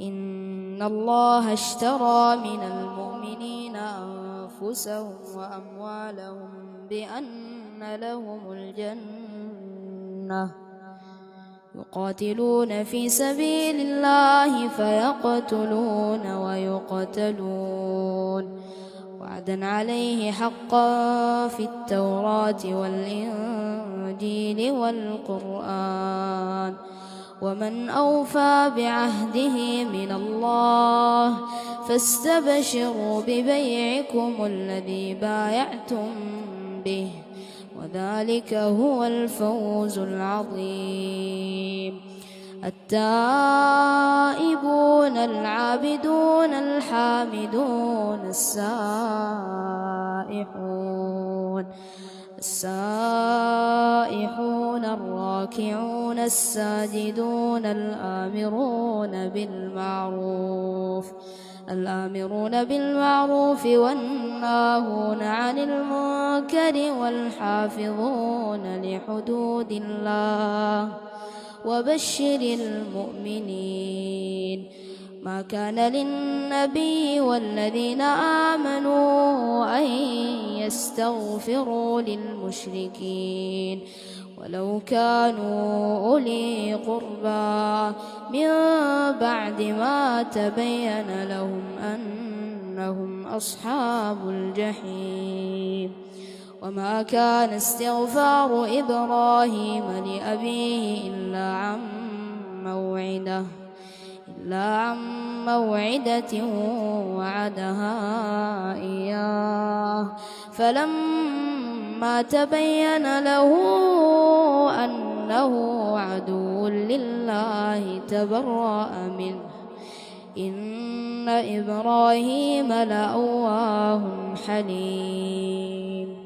إن الله اشترى من المؤمنين أنفسهم وأموالهم بأن لهم الجنة يقاتلون في سبيل الله فيقتلون ويقتلون وعدا عليه حقا في التوراة والإنجيل والقرآن ومن أوفى بعهده من الله فاستبشروا ببيعكم الذي بايعتم به وذلك هو الفوز العظيم. التائبون العابدون الحامدون السائحون الراكعون الساجدون الآمرون بالمعروف والناهون عن المنكر والحافظون لحدود الله وبشر المؤمنين. ما كان للنبي والذين آمنوا أن يستغفروا للمشركين ولو كانوا أولي قربى من بعد ما تبين لهم أنهم أصحاب الجحيم. وما كان استغفار إبراهيم لأبيه إلا عن موعدة وعدها إياه فلما تبين له أنه عدو لله تبرأ منه إن إبراهيم لأواه حليم.